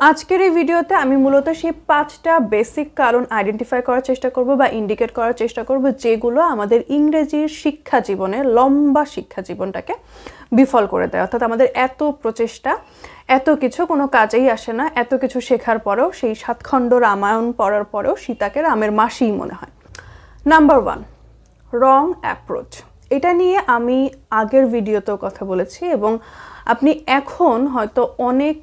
আজকের এই ভিডিওতে আমি মূলত সেই 5টা বেসিক কারণ আইডেন্টিফাই করার চেষ্টা করব বা ইন্ডিকেট করার চেষ্টা করব যেগুলো আমাদের ইংরেজির শিক্ষা জীবনে লম্বা শিক্ষা জীবনটাকে বিফল করে দেয়। অর্থাৎ আমাদের এত প্রচেষ্টা এত কিছু কোনো কাজেই আসে না, এত কিছু শেখার পরেও সেই 7 খণ্ড রামায়ণ পড়ার পরেও সীতাকে রামের মাসিই মনে হয়। নাম্বার 1, রং অ্যাপ্রোচ। এটা নিয়ে আমি আগের ভিডিওতেও কথা বলেছি এবং আপনি এখন হয়তো অনেক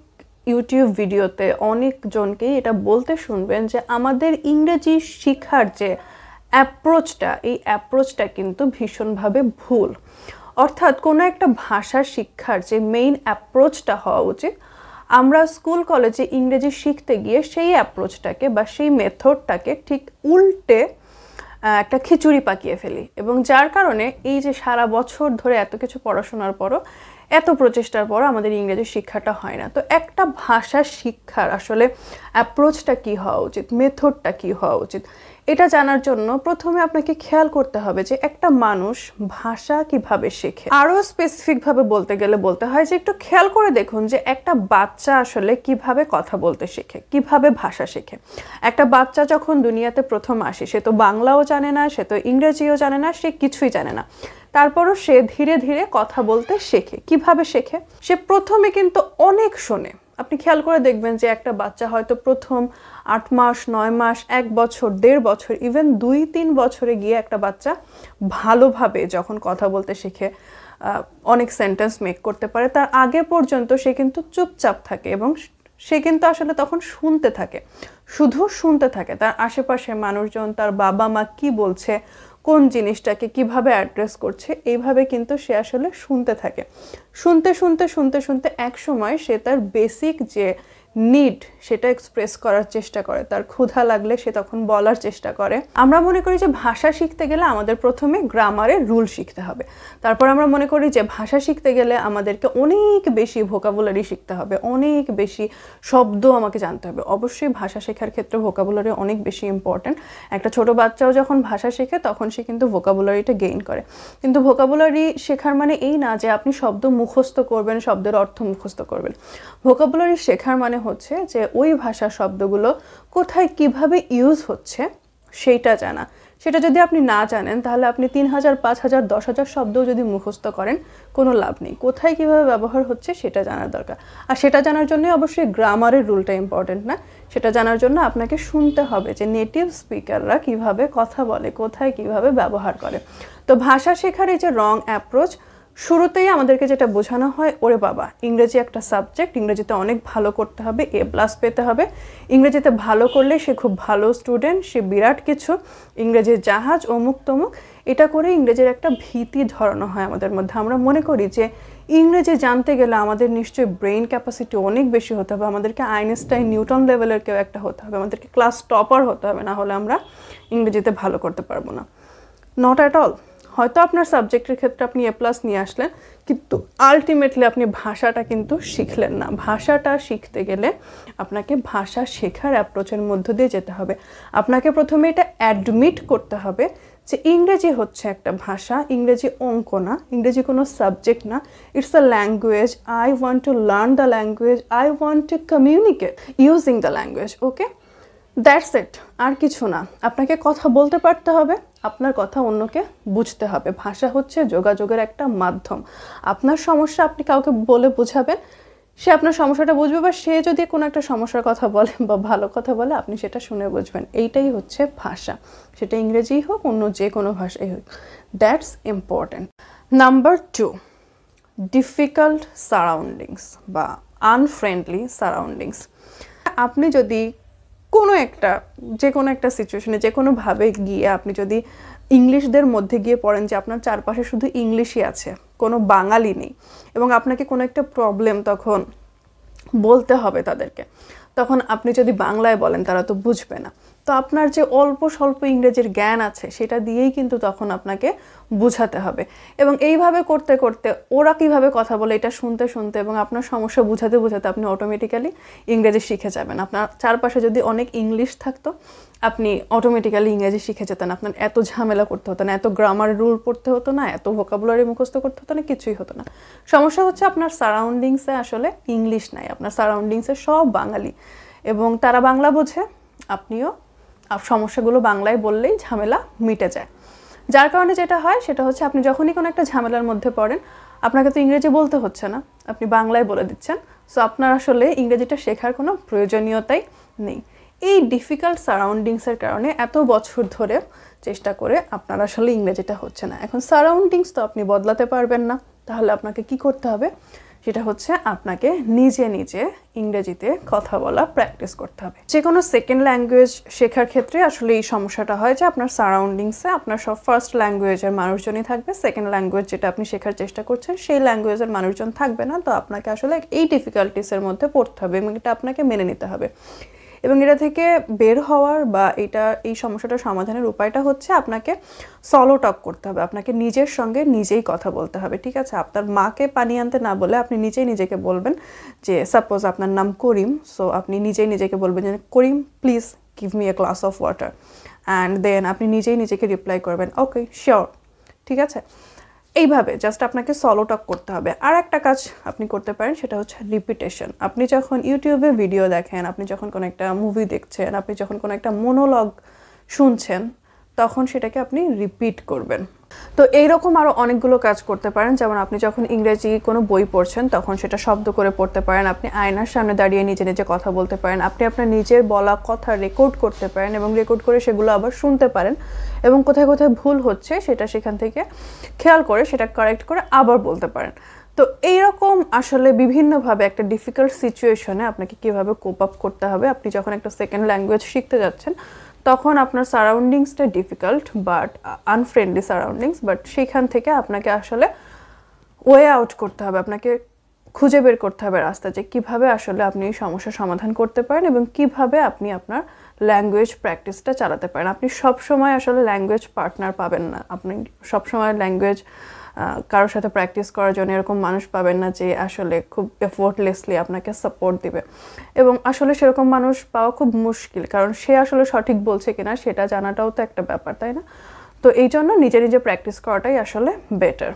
ইউটিউব ভিডিওতে অনেকজনকেই এটা বলতে শুনবেন যে আমাদের ইংরেজি শেখার যে অ্যাপ্রোচটা, এই অ্যাপ্রোচটা কিন্তু ভীষণভাবে ভুল। অর্থাৎ কোনো একটা ভাষা শিক্ষার যে মেইন অ্যাপ্রোচটা হওয়া উচিত, আমরা স্কুল কলেজে ইংরেজি শিখতে গিয়ে সেই অ্যাপ্রোচটাকে বা সেই মেথডটাকে ঠিক উল্টে একটা খিচুড়ি পাকিয়ে ফেলি এবং যার কারণে এই যে সারা বছর ধরে এত কিছু পড়াশোনার পরও এত প্রচেষ্টার পরও আমাদের ইংরেজি শিক্ষাটা হয় না। তো একটা ভাষা শিক্ষার আসলে অ্যাপ্রোচটা কী হওয়া উচিত, মেথডটা কী হওয়া উচিত, এটা জানার জন্য প্রথমে আপনাকে খেয়াল করতে হবে যে একটা মানুষ ভাষা কিভাবে শেখে। আরও স্পেসিফিকভাবে বলতে গেলে বলতে হয় যে একটু খেয়াল করে দেখুন যে একটা বাচ্চা আসলে কিভাবে কথা বলতে শেখে, কিভাবে ভাষা শেখে। একটা বাচ্চা যখন দুনিয়াতে প্রথম আসে সে তো বাংলাও জানে না, সে তো ইংরেজিও জানে না, সে কিছুই জানে না। তারপরও সে ধীরে ধীরে কথা বলতে শেখে। কিভাবে শেখে? সে প্রথমে কিন্তু অনেক শোনে। আপনি খেয়াল করে দেখবেন যে একটা বাচ্চা হয়তো প্রথম 8 মাস, 9 মাস, 1 বছর, 1.5 বছর, ইভেন 2-3 বছরে গিয়ে একটা বাচ্চা ভালোভাবে যখন কথা বলতে শেখে, অনেক সেন্টেন্স মেক করতে পারে, তার আগে পর্যন্ত সে কিন্তু চুপচাপ থাকে এবং সে কিন্তু আসলে তখন শুনতে থাকে, শুধু শুনতে থাকে। তার আশেপাশে মানুষজন, তার বাবা মা কি বলছে, কোন জিনিসটাকে কিভাবে অ্যাড্রেস করছে, এইভাবে কিন্তু সে আসলে শুনতে থাকে। শুনতে শুনতে শুনতে শুনতে এক সময় সে তার বেসিক যে নিড সেটা এক্সপ্রেস করার চেষ্টা করে। তার ক্ষুধা লাগলে সে তখন বলার চেষ্টা করে। আমরা মনে করি যে ভাষা শিখতে গেলে আমাদের প্রথমে গ্রামারের রুল শিখতে হবে, তারপর আমরা মনে করি যে ভাষা শিখতে গেলে আমাদেরকে অনেক বেশি ভোকাবুলারি শিখতে হবে, অনেক বেশি শব্দ আমাকে জানতে হবে। অবশ্যই ভাষা শেখার ক্ষেত্রে ভোকাবুলারি অনেক বেশি ইম্পর্ট্যান্ট। একটা ছোট বাচ্চাও যখন ভাষা শেখে তখন সে কিন্তু ভোকাবুলারিটা গেইন করে। কিন্তু ভোকাবুলারি শেখার মানে এই না যে আপনি শব্দ মুখস্থ করবেন, শব্দের অর্থ মুখস্থ করবেন। ভোকাবুলারি শেখার মানে হচ্ছে যে ওই ভাষার শব্দগুলো কোথায় কিভাবে ইউজ হচ্ছে সেইটা জানা। সেটা যদি আপনি না জানেন তাহলে আপনি 3000, 5000, 10,000 শব্দও যদি মুখস্থ করেন কোনো লাভ নেই। কোথায় কিভাবে ব্যবহার হচ্ছে সেটা জানার দরকার। আর সেটা জানার জন্য অবশ্যই গ্রামারের রুলটা ইম্পর্টেন্ট না, সেটা জানার জন্য আপনাকে শুনতে হবে যে নেটিভ স্পিকাররা কিভাবে কথা বলে, কোথায় কিভাবে ব্যবহার করে। তো ভাষা শেখার এই যে রং অ্যাপ্রোচ, শুরুতেই আমাদেরকে যেটা বোঝানো হয়, ওরে বাবা ইংরেজি একটা সাবজেক্ট, ইংরেজিতে অনেক ভালো করতে হবে, A+ পেতে হবে, ইংরেজিতে ভালো করলে সে খুব ভালো স্টুডেন্ট, সে বিরাট কিছু, ইংরেজির জাহাজ, অমুক তমুক। এটা করে ইংরেজির একটা ভীতি ধরানো হয় আমাদের মধ্যে। আমরা মনে করি যে ইংরেজি জানতে গেলে আমাদের নিশ্চয়ই ব্রেইন ক্যাপাসিটি অনেক বেশি হতে হবে, আমাদেরকে আইনস্টাইন, নিউটন লেভেলের কেউ একটা হতে হবে, আমাদেরকে ক্লাস টপার হতে হবে, না হলে আমরা ইংরেজিতে ভালো করতে পারবো না। Not at all. হয়তো আপনার সাবজেক্টের ক্ষেত্রে আপনি A+ নিয়ে আসলেন, কিন্তু আলটিমেটলি আপনি ভাষাটা কিন্তু শিখলেন না। ভাষাটা শিখতে গেলে আপনাকে ভাষা শেখার অ্যাপ্রোচের মধ্য দিয়ে যেতে হবে। আপনাকে প্রথমে এটা অ্যাডমিট করতে হবে যে ইংরেজি হচ্ছে একটা ভাষা, ইংরেজি অঙ্ক না, ইংরেজি কোনো সাবজেক্ট না, it's a language. I want to learn the language, I want to communicate using the language. Okay, that's it, আর কিছু না। আপনাকে কথা বলতে পারতে হবে, আপনার কথা অন্যকে বুঝতে হবে। ভাষা হচ্ছে যোগাযোগের একটা মাধ্যম। আপনার সমস্যা আপনি কাউকে বলে বোঝাবেন, সে আপনার সমস্যাটা বুঝবে, বা সে যদি কোনো একটা সমস্যার কথা বলে বা ভালো কথা বলে আপনি সেটা শুনে বুঝবেন। এইটাই হচ্ছে ভাষা, সেটা ইংরেজিই হোক, অন্য যে কোনো ভাষাই হোক। That's important. Number 2, difficult surroundings বা আনফ্রেন্ডলি সারাউন্ডিংস। আপনি যদি যে কোনো একটা সিচুয়েশনে যে কোনোভাবে গিয়ে আপনি যদি ইংলিশদের মধ্যে গিয়ে পড়েন যে আপনার চারপাশে শুধু ইংলিশই আছে, কোনো বাঙালি নেই, এবং আপনাকে কোনো একটা প্রবলেম তখন বলতে হবে তাদেরকে, তখন আপনি যদি বাংলায় বলেন তারা তো বুঝবে না। তো আপনার যে অল্প স্বল্প ইংরেজির জ্ঞান আছে সেটা দিয়েই কিন্তু তখন আপনাকে বুঝাতে হবে। এবং এইভাবে করতে করতে ওরা কিভাবে কথা বলে এটা শুনতে শুনতে এবং আপনার সমস্যা বুঝাতে বুঝাতে আপনি অটোমেটিক্যালি ইংরেজি শিখে যাবেন। আপনার চারপাশে যদি অনেক ইংলিশ থাকতো আপনি অটোমেটিক্যালি ইংরেজি শিখে যেতেন। আপনার এত ঝামেলা করতে হতো না, এত গ্রামার রুল পড়তে হতো না, এত ভোকাবুলারি মুখস্থ করতে হতো না, কিছুই হতো না। সমস্যা হচ্ছে আপনার সারাউন্ডিংসে আসলে ইংলিশ নাই, আপনার সারাউন্ডিংসে সব বাঙালি এবং তারা বাংলা বোঝে, আপনিও সমস্যাগুলো বাংলায় বললেই ঝামেলা মিটে যায়। যার কারণে যেটা হয় সেটা হচ্ছে আপনি যখনই কোনো একটা ঝামেলার মধ্যে পড়েন আপনাকে তো ইংরেজি বলতে হচ্ছে না, আপনি বাংলায় বলে দিচ্ছেন। সো আপনার আসলে ইংরেজিটা শেখার কোনো প্রয়োজনীয়তাই নেই। এই ডিফিকাল্ট সারাউন্ডিংসের কারণে এত বছর ধরে চেষ্টা করে আপনার আসলে ইংরেজিটা হচ্ছে না। এখন সারাউন্ডিংস তো আপনি বদলাতে পারবেন না, তাহলে আপনাকে কি করতে হবে সেটা হচ্ছে আপনাকে নিজে নিজে ইংরেজিতে কথা বলা প্র্যাকটিস করতে হবে। যে কোনো সেকেন্ড ল্যাঙ্গুয়েজ শেখার ক্ষেত্রে আসলে এই সমস্যাটা হয় যে আপনার সারাউন্ডিংসে আপনার সব ফার্স্ট ল্যাঙ্গুয়েজের মানুষজনই থাকবে, সেকেন্ড ল্যাঙ্গুয়েজ যেটা আপনি শেখার চেষ্টা করছেন সেই ল্যাঙ্গুয়েজের মানুষজন থাকবে না। তো আপনাকে আসলে এই ডিফিকাল্টিসের মধ্যে পড়তে হবে এবং এটা আপনাকে মেনে নিতে হবে। এবং এটা থেকে বের হওয়ার বা এই সমস্যাটার সমাধানের উপায়টা হচ্ছে আপনাকে সলো টক করতে হবে, আপনাকে নিজের সঙ্গে নিজেই কথা বলতে হবে, ঠিক আছে? আপনার মাকে পানি আনতে না বলে আপনি নিজেই নিজেকে বলবেন যে সাপোজ আপনার নাম করিম, সো আপনি নিজেই নিজেকে বলবেন যে Karim please give me a glass of water, and then আপনি নিজেই নিজেকে রিপ্লাই করবেন ওকে শিওর, ঠিক আছে? এইভাবে জাস্ট আপনাকে সলো টক করতে হবে। আর একটা কাজ আপনি করতে পারেন সেটা হচ্ছে রিপিটেশন। আপনি যখন ইউটিউবে ভিডিও দেখেন, আপনি যখন কোনো একটা মুভি দেখছেন, আপনি যখন কোনো একটা মোনোলগ শুনছেন তখন সেটাকে আপনি রিপিট করবেন। তো এইরকম আরও অনেকগুলো কাজ করতে পারেন। যেমন আপনি যখন ইংরেজি কোনো বই পড়ছেন তখন সেটা শব্দ করে পড়তে পারেন, আপনি আয়নার সামনে দাঁড়িয়ে নিজে নিজে কথা বলতে পারেন, আপনি আপনার নিজের বলা কথা রেকর্ড করতে পারেন এবং রেকর্ড করে সেগুলো আবার শুনতে পারেন এবং কোথায় কোথায় ভুল হচ্ছে সেটা সেখান থেকে খেয়াল করে সেটা কারেক্ট করে আবার বলতে পারেন। তো এইরকম আসলে বিভিন্নভাবে একটা ডিফিকাল্ট সিচুয়েশনে আপনাকে কীভাবে কোপ আপ করতে হবে, আপনি যখন একটা সেকেন্ড ল্যাঙ্গুয়েজ শিখতে যাচ্ছেন তখন আপনার সারাউন্ডিংসটা difficult but unfriendly surroundings, but সেখান থেকে আপনাকে আসলে ওয়ে আউট করতে হবে, আপনাকে খুঁজে বের করতে হবে রাস্তা যে কীভাবে আসলে আপনি এই সমস্যার সমাধান করতে পারেন এবং কিভাবে আপনি আপনার ল্যাঙ্গুয়েজ প্র্যাকটিসটা চালাতে পারেন। আপনি সবসময় আসলে ল্যাঙ্গুয়েজ পার্টনার পাবেন না, আপনি সবসময় ল্যাঙ্গুয়েজ কারোর সাথে প্র্যাকটিস করার জন্য এরকম মানুষ পাবেন না যে আসলে খুব এফোর্টলেসলি আপনাকে সাপোর্ট দিবে, এবং আসলে সেরকম মানুষ পাওয়া খুব মুশকিল, কারণ সে আসলে সঠিক বলছে কিনা সেটা জানাটাও তো একটা ব্যাপার, তাই না? তো এই জন্য নিজে নিজে প্র্যাকটিস করাটাই আসলে better.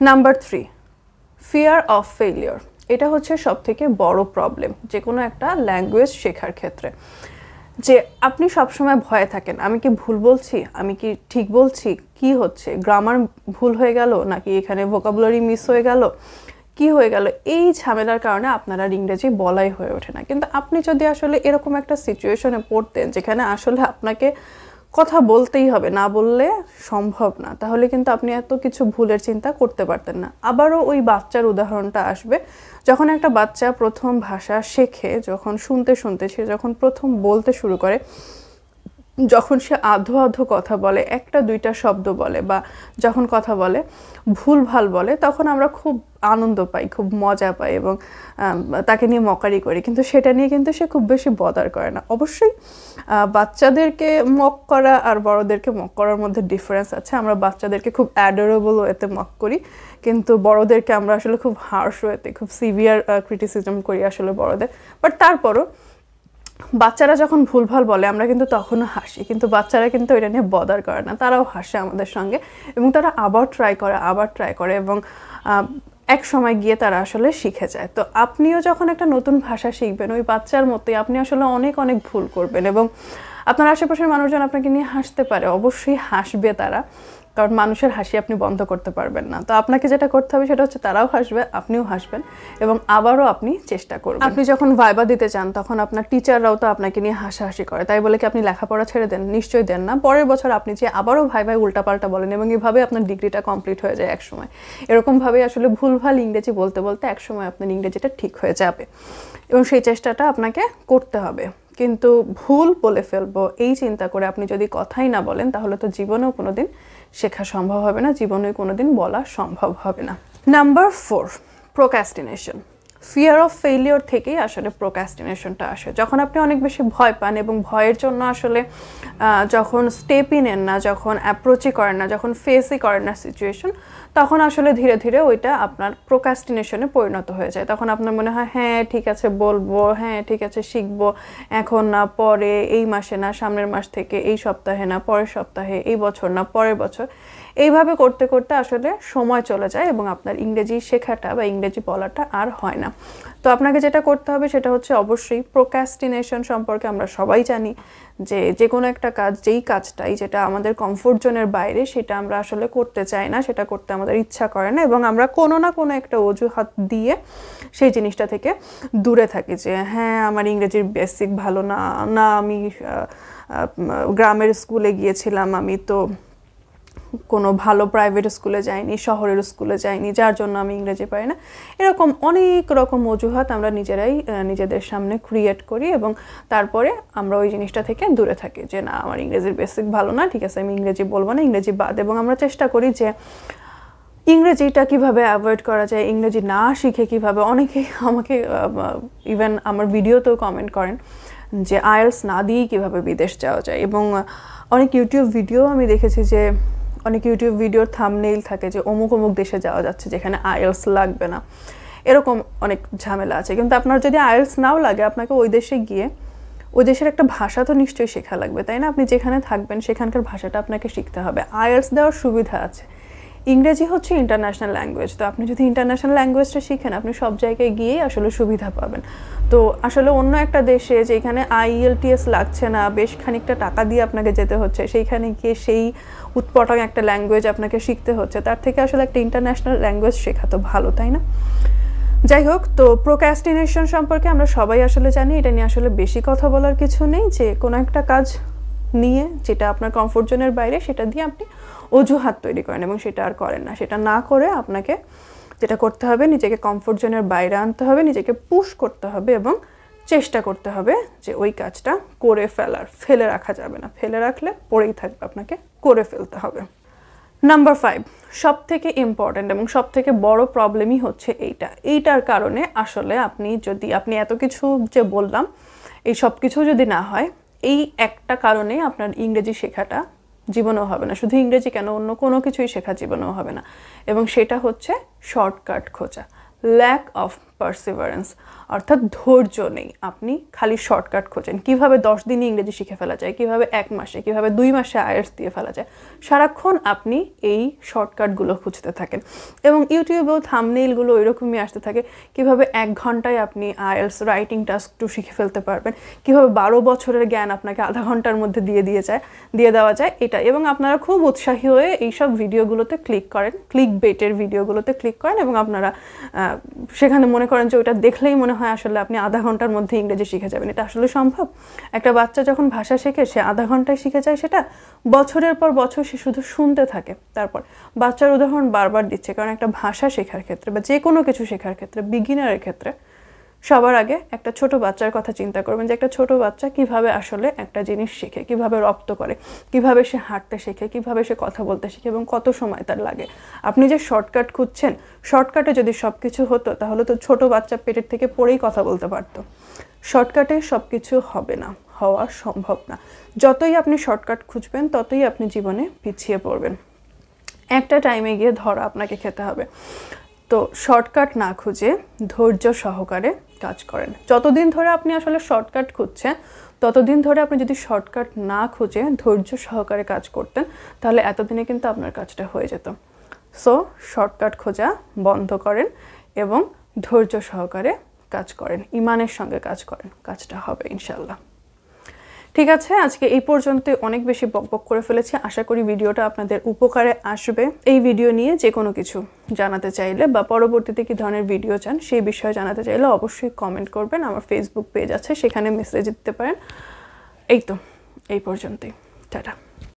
Number 3, fear of failure. এটা হচ্ছে সবথেকে বড় প্রবলেম যে কোনো একটা ল্যাঙ্গুয়েজ শেখার ক্ষেত্রে, যে আপনি সবসময় ভয়ে থাকেন আমি কি ভুল বলছি, আমি কি ঠিক বলছি, কি হচ্ছে, গ্রামার ভুল হয়ে গেল নাকি এখানে ভোকাবুলারি মিস হয়ে গেল, কি হয়ে গেল। এই ঝামেলার কারণে আপনার আর ইংরেজি বলাই হয়ে ওঠে না। কিন্তু আপনি যদি আসলে এরকম একটা সিচুয়েশনে পড়তেন যেখানে আসলে আপনাকে কথা বলতেই হবে, না বললে সম্ভব না, তাহলে কিন্তু আপনি এত কিছু ভুলের চিন্তা করতে পারতেন না। আবারও ওই বাচ্চার উদাহরণটা আসবে, যখন একটা বাচ্চা প্রথম ভাষা শেখে, যখন শুনতে শুনতে সে যখন প্রথম বলতে শুরু করে, যখন সে আধো আধো কথা বলে, একটা দুইটা শব্দ বলে বা যখন কথা বলে ভুলভাল বলে, তখন আমরা খুব আনন্দ পাই, খুব মজা পাই এবং তাকে নিয়ে মকারি করি, কিন্তু সেটা নিয়ে কিন্তু সে খুব বেশি বদার করে না। অবশ্যই বাচ্চাদেরকে মক করা আর বড়দেরকে মক করার মধ্যে ডিফারেন্স আছে। আমরা বাচ্চাদেরকে খুব অ্যাডোরেবল ওয়েতে মক করি, কিন্তু বড়দেরকে আমরা আসলে খুব হার্শ ওয়েতে, খুব সিভিয়ার ক্রিটিসিজম করি আসলে বড়দের। বাট তারপরও বাচ্চারা যখন ভুলভাল বলে আমরা কিন্তু তখনও হাসি, কিন্তু বাচ্চারা কিন্তু এটা নিয়ে বদার করে না, তারাও হাসে আমাদের সঙ্গে এবং তারা আবার ট্রাই করে এবং এক সময় গিয়ে তারা আসলে শিখে যায়। তো আপনিও যখন একটা নতুন ভাষা শিখবেন ওই বাচ্চার মতোই আপনি আসলে অনেক অনেক ভুল করবেন এবং আপনার আশেপাশের মানুষজন আপনাকে নিয়ে হাসতে পারে, অবশ্যই হাসবে তারা, কারণ মানুষের হাসি আপনি বন্ধ করতে পারবেন না। তো আপনাকে যেটা করতে হবে সেটা হচ্ছে তারাও হাসবে, আপনিও হাসবেন এবং আবারও আপনি চেষ্টা করবেন। আপনি যখন ভাইবা দিতে চান তখন আপনার টিচাররাও তো আপনাকে নিয়ে হাসাহাসি করে, তাই বলে কি আপনি লেখাপড়া ছেড়ে দেন? নিশ্চয়ই দেন না। পরের বছর আপনি যে আবারও ভাইভাই উল্টাপাল্টা বলেন এবং এইভাবে আপনার ডিগ্রিটা কমপ্লিট হয়ে যায় একসময়। এরকমভাবে আসলে ভুলভাল ইংরেজি বলতে বলতে একসময় আপনার ইংরেজিটা ঠিক হয়ে যাবে এবং সেই চেষ্টাটা আপনাকে করতে হবে। কিন্তু ভুল বলে ফেলবো এই চিন্তা করে আপনি যদি কথাই না বলেন তাহলে তো জীবনেও কোনোদিন শেখা সম্ভব হবে না, জীবনে কোনোদিন বলা সম্ভব হবে না। Number 4, procrastination. Fear of failure থেকেই আসলে প্রোক্রাস্টিনেশনটা আসে। যখন আপনি অনেক বেশি ভয় পান এবং ভয়ের জন্য আসলে যখন স্টেপই নেন না, যখন অ্যাপ্রোচই করেন না, যখন ফেসই করেন না সিচুয়েশন, তখন আসলে ধীরে ধীরে ওইটা আপনার প্রোক্রাস্টিনেশনে পরিণত হয়ে যায়। তখন আপনার মনে হয় হ্যাঁ ঠিক আছে বলবো, হ্যাঁ ঠিক আছে শিখবো, এখন না পরে, এই মাসে না সামনের মাস থেকে, এই সপ্তাহে না পরের সপ্তাহে, এই বছর না পরের বছর, এইভাবে করতে করতে আসলে সময় চলে যায় এবং আপনার ইংরেজি শেখাটা বা ইংরেজি বলাটা আর হয় না। তো আপনাকে যেটা করতে হবে সেটা হচ্ছে অবশ্যই প্রোক্রাস্টিনেশন সম্পর্কে আমরা সবাই জানি যে কোনো একটা কাজ, যেই কাজটাই যেটা আমাদের কমফোর্ট জোনের বাইরে, সেটা আমরা আসলে করতে চাই না, সেটা করতে আমাদের ইচ্ছা করে না এবং আমরা কোনো না কোনো একটা অজুহাত দিয়ে সেই জিনিসটা থেকে দূরে থাকি যে হ্যাঁ আমার ইংরেজির বেসিক ভালো না, না আমি গ্রামের স্কুলে গিয়েছিলাম, আমি তো কোনো ভালো প্রাইভেট স্কুলে যাইনি, শহরের স্কুলে যাইনি, যার জন্য আমি ইংরেজি পারি না। এরকম অনেক রকম অজুহাত আমরা নিজেরাই নিজেদের সামনে ক্রিয়েট করি এবং তারপরে আমরা ওই জিনিসটা থেকে দূরে থাকি যে না আমার ইংরেজির বেসিক ভালো না, ঠিক আছে আমি ইংরেজি বলবো না, ইংরেজি বাদ। এবং আমরা চেষ্টা করি যে ইংরেজিটা কীভাবে অ্যাভয়েড করা যায়, ইংরেজি না শিখে কীভাবে। অনেকেই আমাকে ইভেন আমার ভিডিওতেও কমেন্ট করেন যে আইএলস না দিয়েই কীভাবে বিদেশ যাওয়া যায়। এবং অনেক ইউটিউব ভিডিও আমি দেখেছি যে অনেক ইউটিউব ভিডিওর থাম্বনেইল থাকে যে অমুক অমুক দেশে যাওয়া যাচ্ছে যেখানে আইএলস লাগবে না, এরকম অনেক ঝামেলা আছে। কিন্তু আপনার যদি আইএলস নাও লাগে, আপনাকে ওই দেশে গিয়ে ওই দেশের একটা ভাষা তো নিশ্চয়ই শেখা লাগবে, তাই না? আপনি যেখানে থাকবেন সেখানকার ভাষাটা আপনাকে শিখতে হবে। আইএলস দেওয়ার সুবিধা আছে, ইংরেজি হচ্ছে ইন্টারন্যাশনাল ল্যাঙ্গুয়েজ। তো আপনি যদি ইন্টারন্যাশনাল ল্যাঙ্গুয়েজটা শিখেন, আপনি সব জায়গায় গিয়েই আসলে সুবিধা পাবেন। তো আসলে অন্য একটা দেশে যেখানে IELTS লাগছে না, বেশ খানিকটা টাকা দিয়ে আপনাকে যেতে হচ্ছে, সেইখানে গিয়ে সেই উৎপটক একটা ল্যাঙ্গুয়েজ আপনাকে শিখতে হচ্ছে, তার থেকে আসলে একটা ইন্টারন্যাশনাল ল্যাঙ্গুয়েজ শেখা তো ভালো, তাই না? যাই হোক, তো প্রোক্রাস্টিনেশন সম্পর্কে আমরা সবাই আসলে জানি, এটা নিয়ে আসলে বেশি কথা বলার কিছু নেই। যে কোনো একটা কাজ নিয়ে যেটা আপনার কমফোর্ট জোনের বাইরে, সেটা দিয়ে আপনি অজুহাত তৈরি করেন এবং সেটা আর করেন না। সেটা না করে আপনাকে যেটা করতে হবে, নিজেকে কমফোর্ট জোনের বাইরে আনতে হবে, নিজেকে পুশ করতে হবে এবং চেষ্টা করতে হবে যে ওই কাজটা করে ফেলে রাখা যাবে না। ফেলে রাখলে পড়েই থাকবে, আপনাকে করে ফেলতে হবে। নাম্বার 5, সব থেকে ইম্পর্ট্যান্ট এবং সব থেকে বড় প্রবলেমই হচ্ছে এইটার কারণে আসলে আপনি এত কিছু যে বললাম, এই সব কিছু যদি না হয়, এই একটা কারণে আপনার ইংরেজি শেখাটা জীবনেও হবে না। শুধু ইংরেজি কেন, অন্য কোনো কিছুই শেখা জীবনেও হবে না। এবং সেটা হচ্ছে শর্টকাট খোঁজা, ল্যাক অফ পারসিভারেন্স, অর্থাৎ ধৈর্য নেই। আপনি খালি শর্টকাট খোঁজেন, কিভাবে 10 দিনে ইংরেজি শিখে ফেলা যায়, কিভাবে 1 মাসে, কিভাবে 2 মাসে আইএলটিএস দিয়ে ফেলা যায়। সারাক্ষণ আপনি এই শর্টকাটগুলো খুঁজতে থাকেন এবং ইউটিউবেও থাম্বনেইলগুলো ওইরকমই আসতে থাকে, কিভাবে 1 ঘন্টায় আপনি আইএলটিএস রাইটিং টাস্ক 2 শিখে ফেলতে পারবেন, কিভাবে 12 বছরের জ্ঞান আপনাকে আধা ঘন্টার মধ্যে দিয়ে দেওয়া যায়, এটা। এবং আপনারা খুব উৎসাহী হয়ে এইসব ভিডিওগুলোতে ক্লিক করেন, ক্লিক বেটের ভিডিওগুলোতে ক্লিক করেন এবং আপনারা সেখানে মনে করেন যে ওটা দেখলেই মনে হয় আসলে আপনি আধা ঘন্টার মধ্যে ইংরেজি শিখে যাবেন। এটা আসলে সম্ভব? একটা বাচ্চা যখন ভাষা শেখে, সে আধা ঘন্টায় শিখে যায় সেটা? বছরের পর বছর সে শুধু শুনতে থাকে। তারপর বাচ্চার উদাহরণ বারবার দিচ্ছে, কারণ একটা ভাষা শেখার ক্ষেত্রে বা যে কোনো কিছু শেখার ক্ষেত্রে, বিগিনারের ক্ষেত্রে সবার আগে একটা ছোট বাচ্চার কথা চিন্তা করবেন যে একটা ছোট বাচ্চা কিভাবে আসলে একটা জিনিস শেখে, কিভাবে রপ্ত করে, কিভাবে সে হাঁটতে শেখে, কিভাবে সে কথা বলতে শেখে এবং কত সময় তার লাগে। আপনি যে শর্টকাট খুঁজছেন, শর্টকাটে যদি সব কিছু হতো তাহলে তো ছোট বাচ্চা পেটের থেকে পড়েই কথা বলতে পারতো। শর্টকাটে সব কিছু হবে না, হওয়া সম্ভব না। যতই আপনি শর্টকাট খুঁজবেন ততই আপনি জীবনে পিছিয়ে পড়বেন। একটা টাইমে গিয়ে ধরা আপনাকে খেতে হবে। তো শর্টকাট না খুঁজে ধৈর্য সহকারে কাজ করেন। যতদিন ধরে আপনি আসলে শর্টকাট খুঁজছেন, ততদিন ধরে আপনি যদি শর্টকাট না খুঁজে ধৈর্য সহকারে কাজ করতেন, তাহলে এতদিনে কিন্তু আপনার কাজটা হয়ে যেত। সো শর্টকাট খোঁজা বন্ধ করেন এবং ধৈর্য সহকারে কাজ করেন, ইমানের সঙ্গে কাজ করেন, কাজটা হবে ইনশাল্লাহ। ঠিক আছে, আজকে এই পর্যন্ত অনেক বেশি বকবক করে ফেলেছি। আশা করি ভিডিওটা আপনাদের উপকারে আসবে। এই ভিডিও নিয়ে যে কোনো কিছু জানাতে চাইলে বা পরবর্তীতে কী ধরনের ভিডিও চান সেই বিষয়ে জানাতে চাইলে অবশ্যই কমেন্ট করবেন। আমার ফেসবুক পেজ আছে, সেখানে মেসেজ দিতে পারেন। এই পর্যন্তই। টাটা।